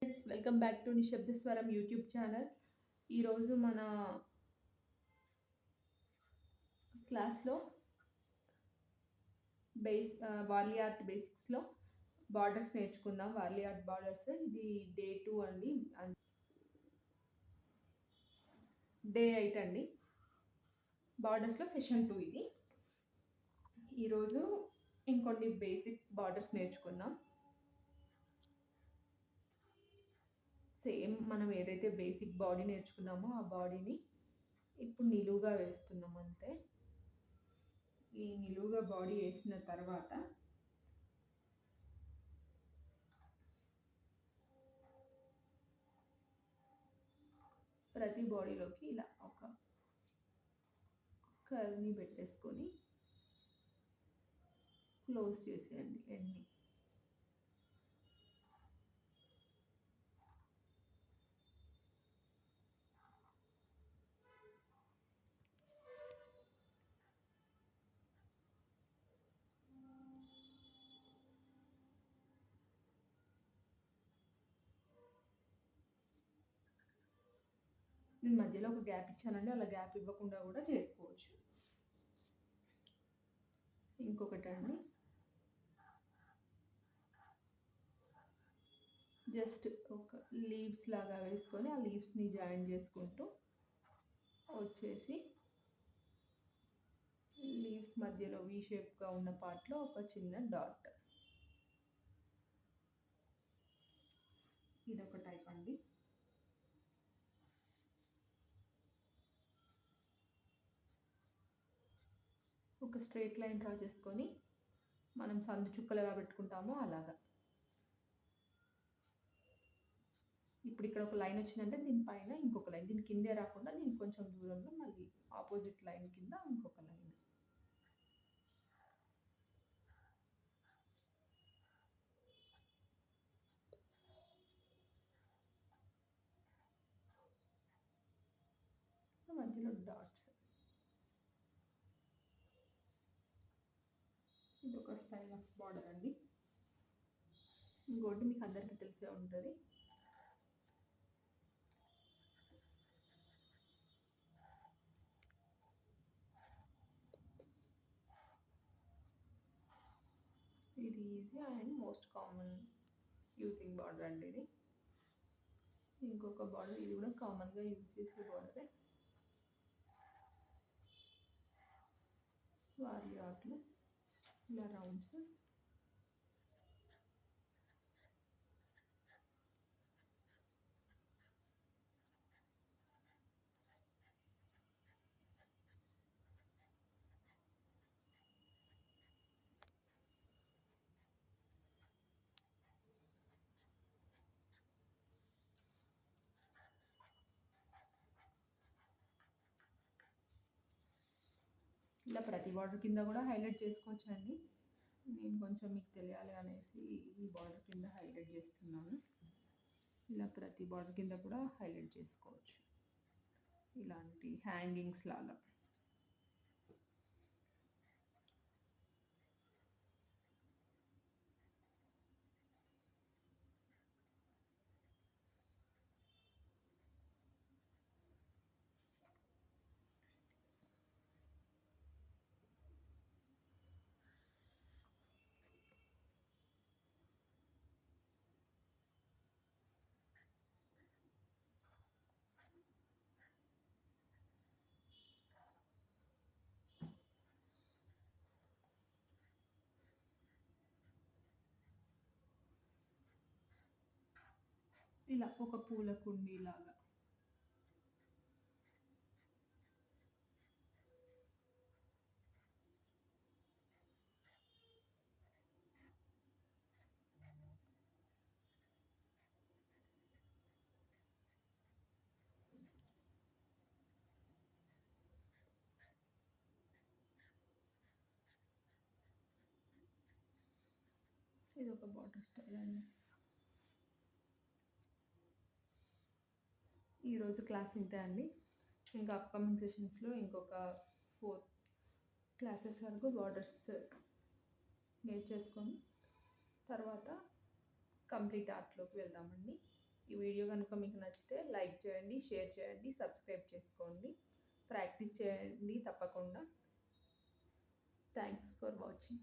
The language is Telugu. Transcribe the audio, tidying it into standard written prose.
ఫ్రెండ్స్, వెల్కమ్ బ్యాక్ టు నిశ్శబ్ద స్వరం యూట్యూబ్ ఛానల్. ఈరోజు మన క్లాస్లో వార్లీ ఆర్ట్ బేసిక్స్లో బార్డర్స్ నేర్చుకుందాం. వార్లీ ఆర్ట్ బార్డర్స్ ఇది డే 2 అండి, డే 8 అండి. బార్డర్స్లో సెషన్ 2 ఇది. ఈరోజు ఇంకొన్ని బేసిక్ బార్డర్స్ నేర్చుకుందాం. సేమ్ మనం ఏదైతే బేసిక్ బాడీ నేర్చుకున్నామో ఆ బాడీని ఇప్పుడు నిలువుగా వేస్తున్నాం అంతే. ఈ నిలువుగా బాడీ వేసిన తర్వాత ప్రతి బాడీలోకి ఇలా ఒక కర్వ్ని పెట్టేసుకొని క్లోజ్ చేసేయండి ఎండ్ని. నేను మధ్యలో ఒక గ్యాప్ ఇచ్చానండి, అలా గ్యాప్ ఇవ్వకుండా కూడా చేసుకోవచ్చు. ఇంకొకటండి, జస్ట్ ఒక లీవ్స్ లాగా వేసుకొని ఆ లీవ్స్ని జాయిన్ చేసుకుంటూ వచ్చేసి లీవ్స్ మధ్యలో వీ షేప్గా ఉన్న పార్ట్లో ఒక చిన్న డాట్. ఇదొక టైప్ అండి. ఒక స్ట్రైట్ లైన్ డ్రా చేసుకొని మనం సందు చుక్కలుగా పెట్టుకుంటామో అలాగా. ఇప్పుడు ఇక్కడ ఒక లైన్ వచ్చిందంటే దీనిపైన ఇంకొక లైన్, దీని కిందే రాకుండా దీనికి కొంచెం దూరంలో మళ్ళీ ఆపోజిట్ లైన్ కింద ఇంకొక లైన్. మధ్యలో డాట్స్. ఇది ఒక స్టైల్ ఆఫ్ బార్డర్ అండి. ఇంకోటి మీకు అందరికీ తెలిసే ఉంటుంది, ఇది easy and most common using border అండి ఇది. ఇంకొక బార్డర్, ఇది కూడా కామన్గా యూజ్ చేసే బార్డరే. వారి ఆర్ట్లో ఇలా రౌండ్స్. ఇలా ప్రతి బార్డర్ కింద కూడా హైలైట్ చేసుకోవచ్చు అండి. నేను కొంచెం మీకు తెలియాలి అనేసి ఈ బార్డర్ కింద హైలైట్ చేస్తున్నాను. ఇలా ప్రతి బార్డర్ కింద కూడా హైలైట్ చేసుకోవచ్చు, ఇలాంటి హ్యాంగింగ్స్ లాగా. ఇలా ఒక పూల కుండీ లాగా. ఇది ఒక బార్డర్ స్టైల్ అండి. ఈరోజు క్లాస్ ఇంతే అండి. ఇంకా అప్కమింగ్ సెషన్స్లో ఇంకొక 4 క్లాసెస్ వరకు బార్డర్స్ నేర్చేసుకొని తర్వాత కంప్లీట్ ఆర్ట్లోకి వెళ్దామండి. ఈ వీడియో కనుక మీకు నచ్చితే లైక్ చేయండి, షేర్ చేయండి, సబ్స్క్రైబ్ చేసుకోండి. ప్రాక్టీస్ చేయండి తప్పకుండా. Thanks for watching.